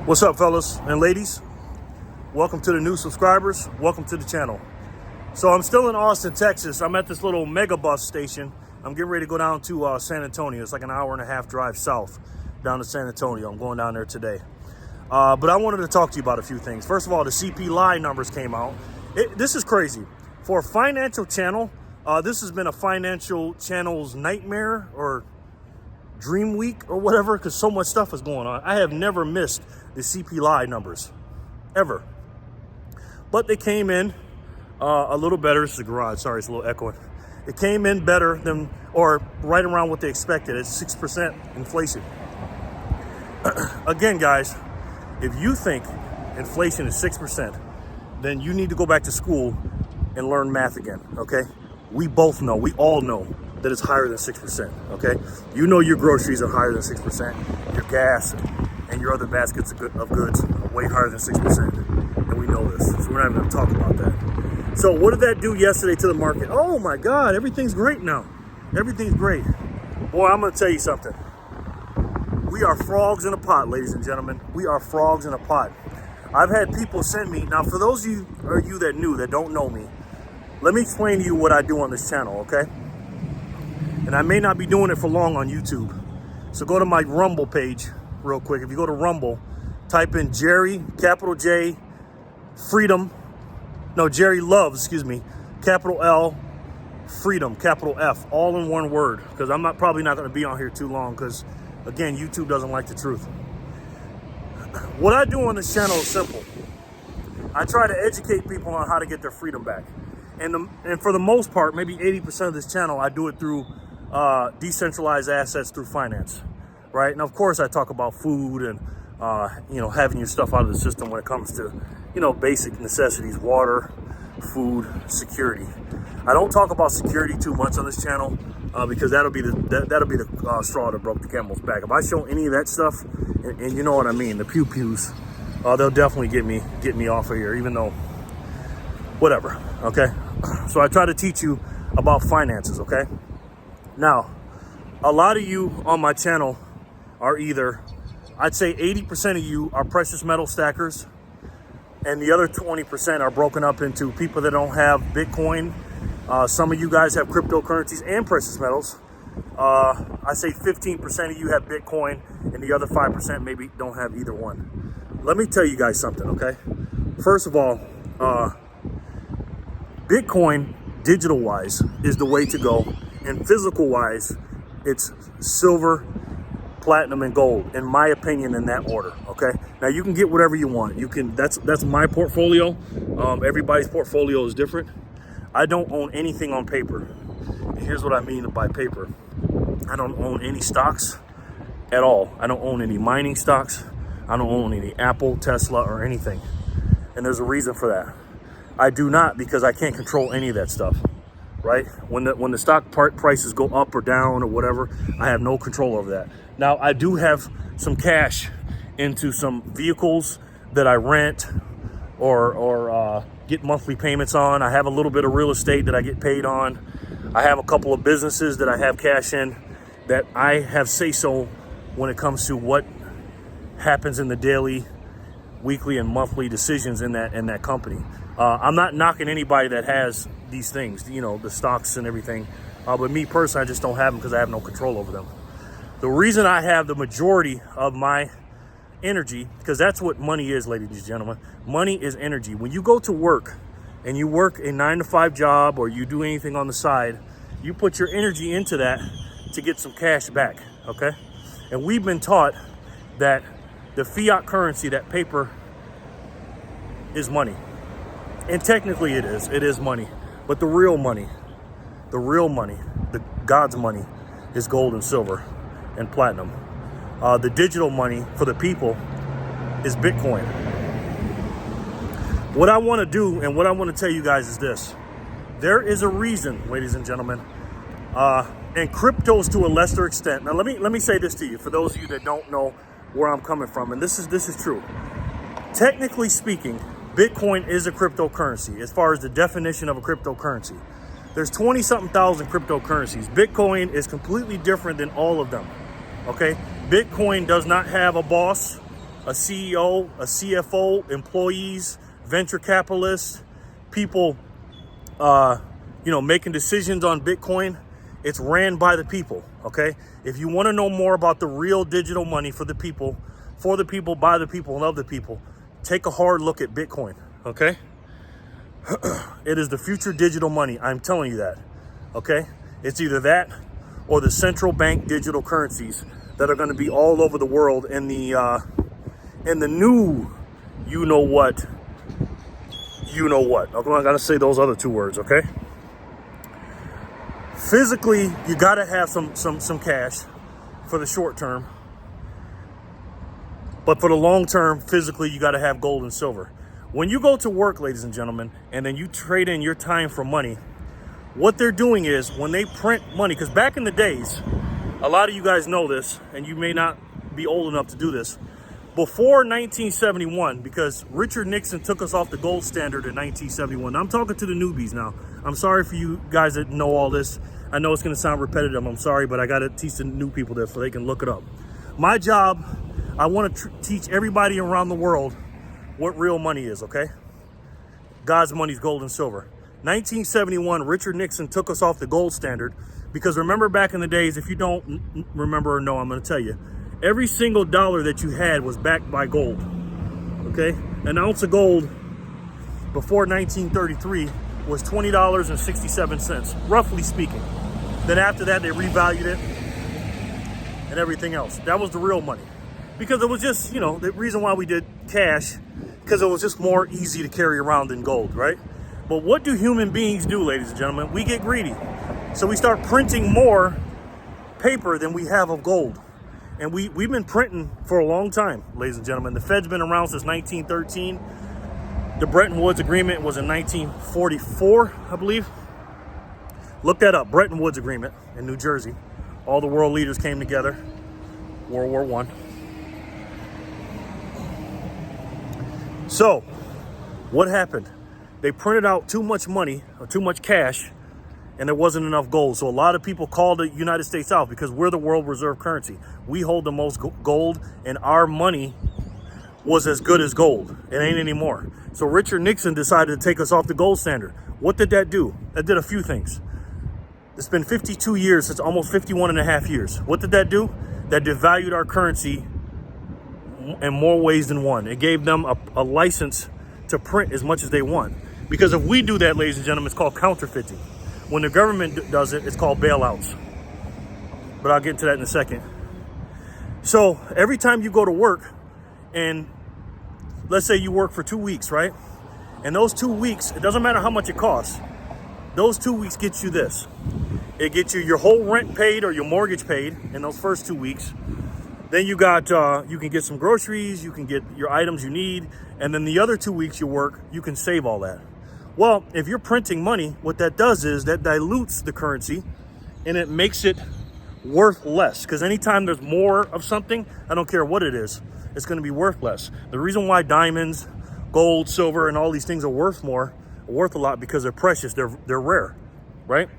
What's up, fellas and ladies? Welcome to the new subscribers. Welcome to the channel. So I'm still in Austin, Texas. I'm at this little mega bus station. I'm getting ready to go down to San Antonio. It's like an hour and a half drive south down to San Antonio. I'm going down there today. But I wanted to talk to you about a few things. First of all, the CPI numbers came out. This is crazy. For a financial channel, this has been a financial channel's nightmare or dream week or whatever, because so much stuff is going on. I have never missed the CPI numbers, ever. But they came in a little better. This is the garage, sorry, it's a little echoing. It came in better than, or right around what they expected. It's 6% inflation. Again, guys, if you think inflation is 6%, then you need to go back to school and learn math again, okay? We both know, we all know that it's higher than 6%, okay? You know your groceries are higher than 6%. Your gas and your other baskets of goods are way higher than 6%. And we know this, so we're not even gonna talk about that. So what did that do yesterday to the market? Oh my God, everything's great now. Everything's great. Boy, I'm gonna tell you something. We are frogs in a pot, ladies and gentlemen. We are frogs in a pot. I've had people send me, now for those of you that knew, that don't know me, let me explain to you what I do on this channel, okay? And I may not be doing it for long on YouTube. So go to my Rumble page real quick. If you go to Rumble, type in Jerry, capital J, Freedom, no, Jerry Loves, excuse me, capital L, Freedom, capital F, all in one word. Because I'm probably not going to be on here too long because, again, YouTube doesn't like the truth. What I do on this channel is simple. I try to educate people on how to get their freedom back. And for the most part, maybe 80% of this channel, I do it through decentralized assets through finance, right? And of course, I talk about food and, having your stuff out of the system when it comes to, basic necessities, water, food, security. I don't talk about security too much on this channel because that'll be the straw that broke the camel's back. If I show any of that stuff, and you know what I mean, the pew-pews, they'll definitely get me off of here, even though, whatever, okay? So I try to teach you about finances, okay? Now, a lot of you on my channel are either, I'd say 80% of you are precious metal stackers, and the other 20% are broken up into people that don't have Bitcoin. Some of you guys have cryptocurrencies and precious metals. I say 15% of you have Bitcoin, and the other 5% maybe don't have either one. Let me tell you guys something, okay? First of all, Bitcoin, digital-wise, is the way to go. And physical-wise, it's silver, platinum, and gold, in my opinion, in that order, okay? Now, you can get whatever you want. You can. That's my portfolio. Everybody's portfolio is different. I don't own anything on paper. And here's what I mean by paper. I don't own any stocks at all. I don't own any mining stocks. I don't own any Apple, Tesla, or anything. And there's a reason for that. I do not, because I can't control any of that stuff, right? When the stock prices go up or down or whatever, I have no control over that. Now, I do have some cash into some vehicles that I rent or get monthly payments on. I have a little bit of real estate that I get paid on. I have a couple of businesses that I have cash in that I have say-so when it comes to what happens in the daily, weekly, and monthly decisions in that company. I'm not knocking anybody that has these things, the stocks and everything. But me personally, I just don't have them because I have no control over them. The reason I have the majority of my energy, because that's what money is, ladies and gentlemen. Money is energy. When you go to work and you work a 9-to-5 job or you do anything on the side, you put your energy into that to get some cash back, okay? And we've been taught that the fiat currency, that paper, is money. And technically it is money. But the real money, the God's money, is gold and silver and platinum. The digital money for the people is Bitcoin. What I want to do and what I want to tell you guys is this. There is a reason, ladies and gentlemen, and cryptos to a lesser extent. Now let me say this to you, for those of you that don't know where I'm coming from, and this is true. Technically speaking, Bitcoin is a cryptocurrency as far as the definition of a cryptocurrency. There's 20-something thousand cryptocurrencies. Bitcoin is completely different than all of them, okay? Bitcoin does not have a boss. a CEO, a CFO, employees, venture capitalists, people, making decisions on Bitcoin. It's ran by the people, okay? If you want to know more about the real digital money for the people, by the people, and of the people, take a hard look at Bitcoin, okay? It is the future digital money. I'm telling you that, okay? It's either that or the central bank digital currencies that are going to be all over the world in the new you know what. I'm not going to say those other two words, okay? Physically, you got to have some cash for the short term. But for the long term, physically, you got to have gold and silver. When you go to work, ladies and gentlemen, and then you trade in your time for money, what they're doing is when they print money, because back in the days, a lot of you guys know this, and you may not be old enough to do this. Before 1971, because Richard Nixon took us off the gold standard in 1971. I'm talking to the newbies now. I'm sorry for you guys that know all this. I know it's going to sound repetitive. I'm sorry, but I got to teach the new people this so they can look it up. My job, I want to teach everybody around the world what real money is, okay? God's money is gold and silver. 1971, Richard Nixon took us off the gold standard because remember back in the days, if you don't remember or know, I'm going to tell you, every single dollar that you had was backed by gold, okay? An ounce of gold before 1933 was $20.67, roughly speaking. Then after that, they revalued it and everything else. That was the real money. Because it was just, the reason why we did cash, because it was just more easy to carry around than gold, right? But what do human beings do, ladies and gentlemen? We get greedy. So we start printing more paper than we have of gold. And we've been printing for a long time, ladies and gentlemen. The Fed's been around since 1913. The Bretton Woods Agreement was in 1944, I believe. Look that up, Bretton Woods Agreement in New Jersey. All the world leaders came together, World War I. So, what happened? They printed out too much money, or too much cash, and there wasn't enough gold. So a lot of people called the United States out because we're the world reserve currency. We hold the most gold, and our money was as good as gold. It ain't anymore. So Richard Nixon decided to take us off the gold standard. What did that do? That did a few things. It's been 52 years, it's almost 51 and a half years. What did that do? That devalued our currency in more ways than one. It gave them a license to print as much as they want. Because if we do that, ladies and gentlemen, it's called counterfeiting. When the government does it, it's called bailouts. But I'll get into that in a second. So every time you go to work, and let's say you work for 2 weeks, right? And those 2 weeks, it doesn't matter how much it costs. Those 2 weeks get you this. It gets you your whole rent paid or your mortgage paid in those first 2 weeks. Then you can get some groceries, you can get your items you need, and then the other 2 weeks you work, you can save all that. Well, if you're printing money, what that does is that dilutes the currency and it makes it worth less. Because anytime there's more of something, I don't care what it is, it's going to be worth less. The reason why diamonds, gold, silver, and all these things are worth a lot because they're precious, they're rare, right?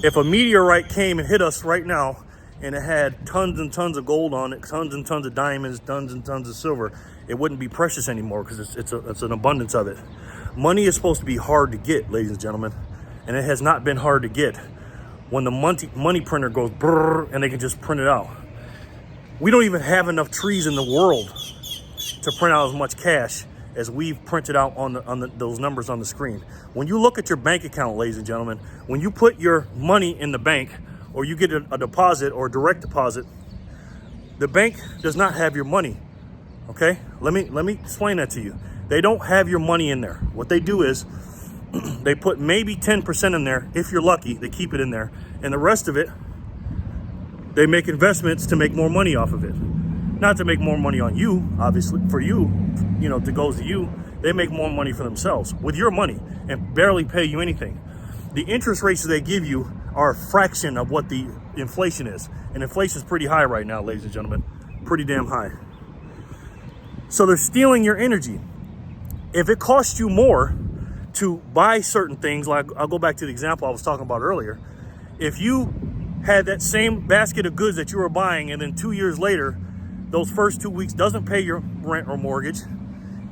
If a meteorite came and hit us right now, and it had tons and tons of gold on it, tons and tons of diamonds, tons and tons of silver, it wouldn't be precious anymore because it's an abundance of it. Money is supposed to be hard to get, ladies and gentlemen, and it has not been hard to get when the money printer goes brrr and they can just print it out. We don't even have enough trees in the world to print out as much cash as we've printed out on those numbers on the screen. When you look at your bank account, ladies and gentlemen, when you put your money in the bank, or you get a deposit or a direct deposit, the bank does not have your money, okay? Let me explain that to you. They don't have your money in there. What they do is they put maybe 10% in there. If you're lucky, they keep it in there. And the rest of it, they make investments to make more money off of it. Not to make more money on you, obviously, for you, to goes to you. They make more money for themselves with your money and barely pay you anything. The interest rates that they give you are a fraction of what the inflation is. And inflation is pretty high right now, ladies and gentlemen. Pretty damn high. So they're stealing your energy. If it costs you more to buy certain things, like I'll go back to the example I was talking about earlier. If you had that same basket of goods that you were buying and then 2 years later, those first 2 weeks doesn't pay your rent or mortgage.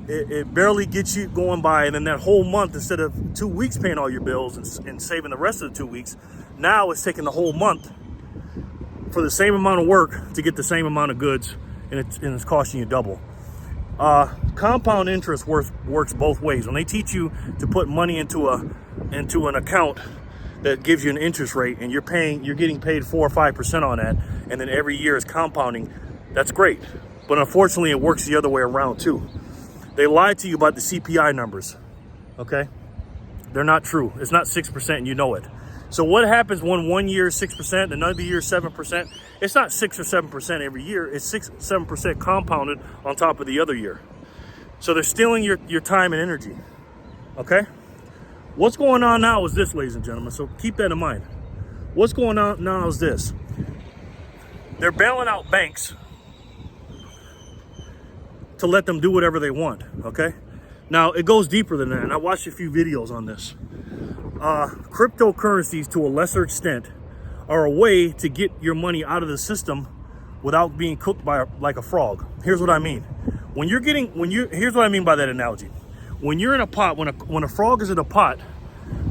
It barely gets you going by, and then that whole month, instead of 2 weeks paying all your bills and saving the rest of the 2 weeks, now it's taking the whole month for the same amount of work to get the same amount of goods, and it's costing you double. Compound interest works both ways. When they teach you to put money into an account that gives you an interest rate, and you're getting paid 4 or 5% on that, and then every year is compounding, that's great. But unfortunately, it works the other way around too. They lied to you about the CPI numbers, okay? They're not true. It's not 6%, and you know it. So what happens when 1 year is 6%, another year is 7%? It's not 6 or 7% every year. It's 6, 7% compounded on top of the other year. So they're stealing your time and energy, okay? What's going on now is this, ladies and gentlemen, so keep that in mind. What's going on now is this. They're bailing out banks to let them do whatever they want, okay? Now, it goes deeper than that, and I watched a few videos on this. Cryptocurrencies, to a lesser extent, are a way to get your money out of the system without being cooked by like a frog. Here's what I mean. Here's what I mean by that analogy. When you're in a pot, when a frog is in a pot,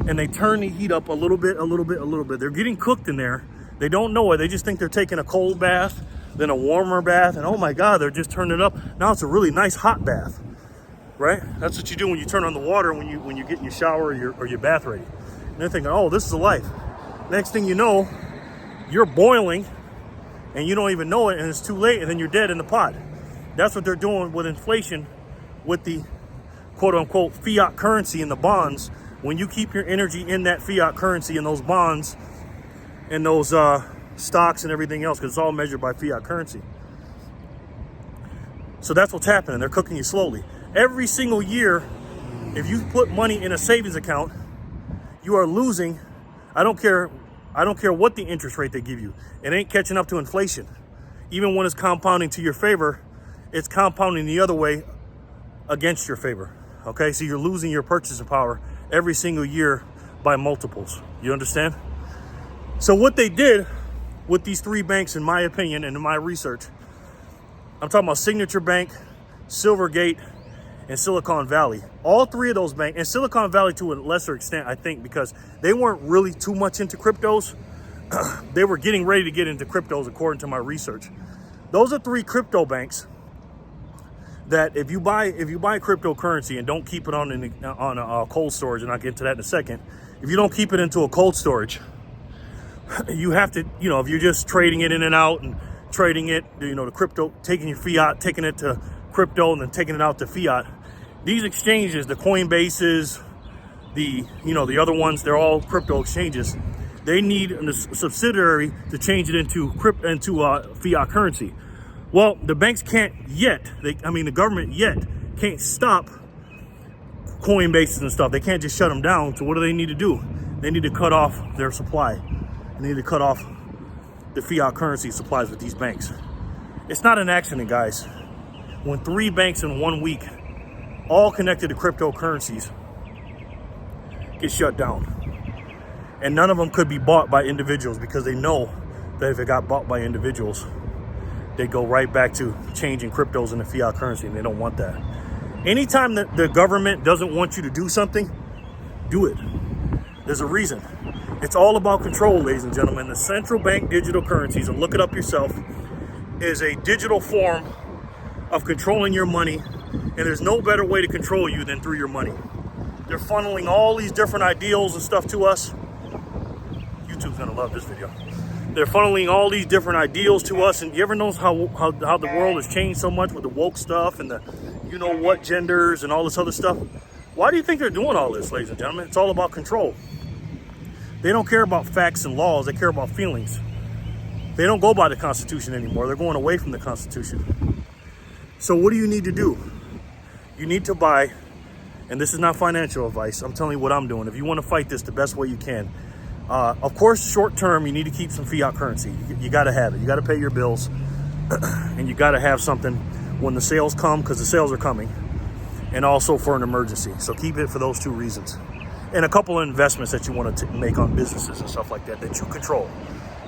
and they turn the heat up a little bit, they're getting cooked in there. They don't know it. They just think they're taking a cold bath, then a warmer bath, and oh my God, they're just turning it up. Now it's a really nice hot bath, right? That's what you do when you turn on the water when you get in your shower or your bath ready. And they're thinking, oh, this is a life. Next thing you know, you're boiling, and you don't even know it, and it's too late, and then you're dead in the pot. That's what they're doing with inflation, with the quote-unquote fiat currency in the bonds. When you keep your energy in that fiat currency, in those bonds, and those stocks and everything else, because it's all measured by fiat currency. So that's what's happening. They're cooking you slowly. Every single year, if you put money in a savings account, you are losing. I don't care what the interest rate they give you. It ain't catching up to inflation. Even when it's compounding to your favor, it's compounding the other way against your favor. Okay, so you're losing your purchasing power every single year by multiples. You understand? So what they did with these 3 banks, in my opinion and in my research, I'm talking about Signature Bank, Silvergate, and Silicon Valley. All 3 of those banks, and Silicon Valley to a lesser extent, I think, because they weren't really too much into cryptos. They were getting ready to get into cryptos according to my research. Those are 3 crypto banks that if you buy cryptocurrency and don't keep it on a cold storage, and I'll get into that in a second, if you don't keep it into a cold storage, you have to, if you're just trading it in and out and trading it, the crypto, taking your fiat, taking it to crypto and then taking it out to fiat, these exchanges, the Coinbases, the other ones, they're all crypto exchanges. They need a subsidiary to change it into fiat currency. Well, the banks can't yet. The government yet can't stop Coinbases and stuff. They can't just shut them down. So what do they need to do? They need to cut off their supply. They need to cut off the fiat currency supplies with these banks. It's not an accident, guys. When 3 banks in 1 week, all connected to cryptocurrencies, get shut down. And none of them could be bought by individuals, because they know that if it got bought by individuals, they go right back to changing cryptos into fiat currency, and they don't want that. Anytime that the government doesn't want you to do something, do it. There's a reason. It's all about control, ladies and gentlemen. The central bank digital currencies, and look it up yourself, is a digital form of controlling your money, and there's no better way to control you than through your money. They're funneling all these different ideals and stuff to us. YouTube's gonna love this video. They're funneling all these different ideals to us, and you ever notice how the world has changed so much with the woke stuff and the what genders and all this other stuff? Why do you think they're doing all this, ladies and gentlemen? It's all about control. They don't care about facts and laws, they care about feelings. They don't go by the Constitution anymore. They're going away from the Constitution. So what do you need to do? You need to buy, and this is not financial advice, I'm telling you what I'm doing. If you want to fight this the best way you can, of course, short term, you need to keep some fiat currency. You got to have it. You got to pay your bills, and you got to have something when the sales come, because the sales are coming, and also for an emergency. So keep it for those 2 reasons. And a couple of investments that you want to make on businesses and stuff like that you control.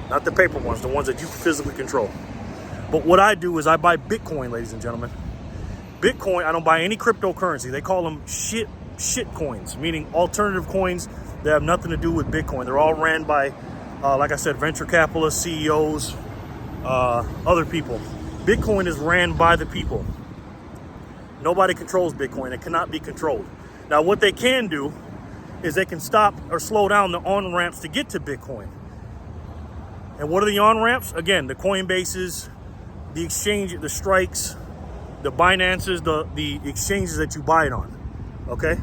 Not the paper ones, the ones that you physically control. But what I do is I buy Bitcoin, ladies and gentlemen. Bitcoin, I don't buy any cryptocurrency. They call them shit coins, meaning alternative coins that have nothing to do with Bitcoin. They're all ran by, like I said, venture capitalists, CEOs, other people. Bitcoin is ran by the people. Nobody controls Bitcoin. It cannot be controlled. Now, what they can do is they can stop or slow down the on-ramps to get to Bitcoin. And what are the on-ramps? Again, the Coinbases, the exchange, the Strikes, the Binances, the exchanges that you buy it on, okay?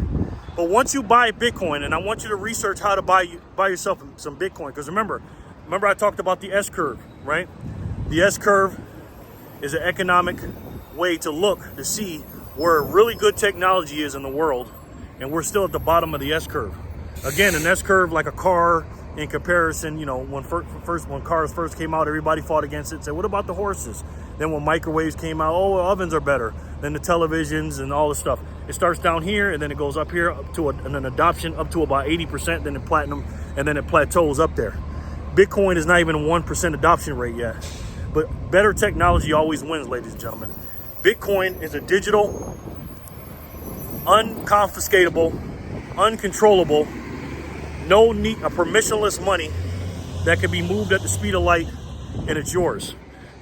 But once you buy Bitcoin, and I want you to research how to buy yourself some Bitcoin, because remember I talked about the S-curve, right? The S-curve is an economic way to look to see where really good technology is in the world, and we're still at the bottom of the S-curve. Again, an S-curve like a car in comparison, you know, when cars first came out, everybody fought against it and said, what about the horses? Then when microwaves came out, oh, ovens are better than the televisions and all this stuff. It starts down here, and then it goes up here up to an adoption up to about 80%, then the platinum, and then it plateaus up there. Bitcoin is not even a 1% adoption rate yet. But better technology always wins, ladies and gentlemen. Bitcoin is a digital, unconfiscatable, uncontrollable, a permissionless money that can be moved at the speed of light, and it's yours.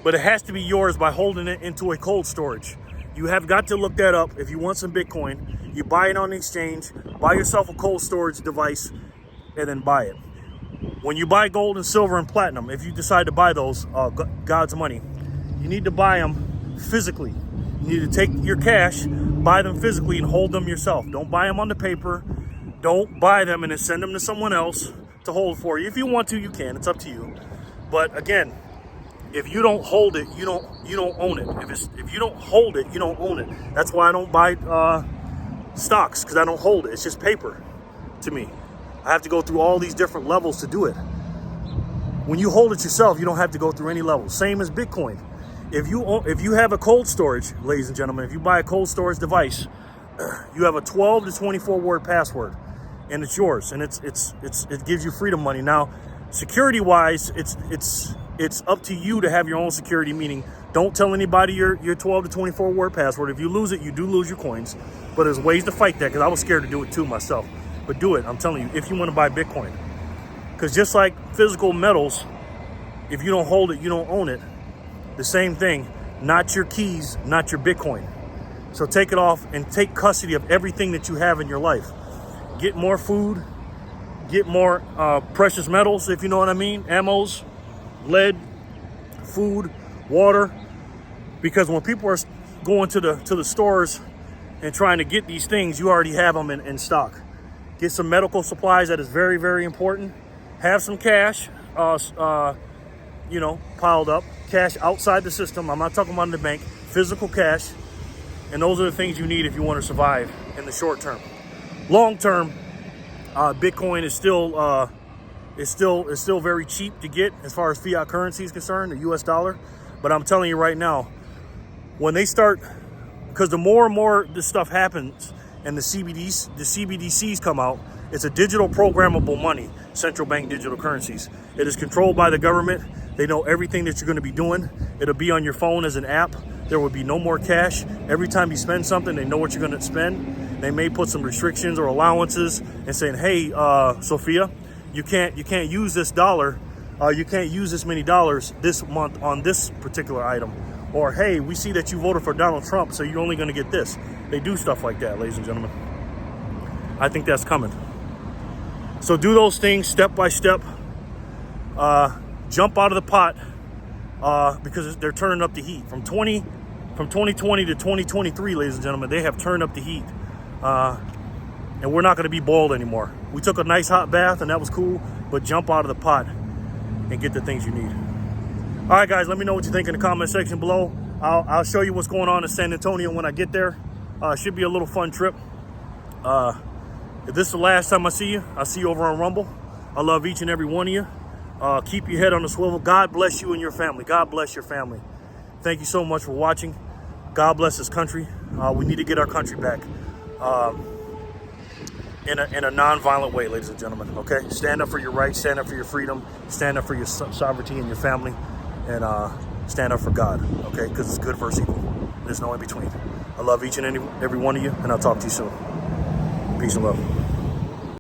But it has to be yours by holding it into a cold storage. You have got to look that up. If you want some Bitcoin, you buy it on the exchange, buy yourself a cold storage device, and then buy it. When you buy gold and silver and platinum, if you decide to buy those, God's money, you need to buy them physically. You need to take your cash, buy them physically, and hold them yourself. Don't buy them on the paper. Don't buy them and then send them to someone else to hold for you. If you want to, you can. It's up to you. But again, if you don't hold it, you don't own it. If you don't hold it, you don't own it. That's why I don't buy stocks, because I don't hold it. It's just paper to me. I have to go through all these different levels to do it. When you hold it yourself, you don't have to go through any levels. Same as Bitcoin. If you have a cold storage, ladies and gentlemen, if you buy a cold storage device, you have a 12 to 24 word password, and it's yours, and it gives you freedom money. Now, security wise, it's up to you to have your own security, meaning don't tell anybody your 12 to 24 word password. If you lose it, you do lose your coins, but there's ways to fight that, because I was scared to do it too myself. But do it, I'm telling you, if you want to buy Bitcoin. Because just like physical metals, if you don't hold it, you don't own it. The same thing, not your keys, not your Bitcoin. So take it off and take custody of everything that you have in your life. Get more food, get more precious metals, if you know what I mean, ammos, lead, food, water. Because when people are going to the stores and trying to get these things, you already have them in stock. Get some medical supplies. That is very, very important. Have some cash, piled up. Cash outside the system. I'm not talking about in the bank. Physical cash. And those are the things you need if you want to survive in the short term. Long term, Bitcoin is still very cheap to get as far as fiat currency is concerned, the US dollar. But I'm telling you right now, when they start, because the more and more this stuff happens, and the CBDCs come out, it's a digital programmable money, central bank digital currencies. It is controlled by the government. They know everything that you're going to be doing. It'll be on your phone as an app. There will be no more cash. Every time you spend something, they know what you're going to spend. They may put some restrictions or allowances and saying, hey, Sophia, you can't use this dollar. You can't use this many dollars this month on this particular item. Or, hey, we see that you voted for Donald Trump, so you're only going to get this. They do stuff like that, ladies and gentlemen. I think that's coming. So do those things step by step. Jump out of the pot because they're turning up the heat. From 2020 to 2023, ladies and gentlemen, they have turned up the heat. And we're not going to be boiled anymore. We took a nice hot bath, and that was cool, but jump out of the pot and get the things you need. All right, guys, let me know what you think in the comment section below. I'll show you what's going on in San Antonio when I get there. Should be a little fun trip. If this is the last time I see you, I'll see you over on Rumble. I love each and every one of you. Keep your head on the swivel. God bless you and your family. God bless your family. Thank you so much for watching. God bless this country. We need to get our country back in a non-violent way, ladies and gentlemen, okay? Stand up for your rights, stand up for your freedom, stand up for your sovereignty and your family, and stand up for God, okay? Because it's good versus evil. There's no in between. I love each and every one of you, and I'll talk to you soon. Peace and love.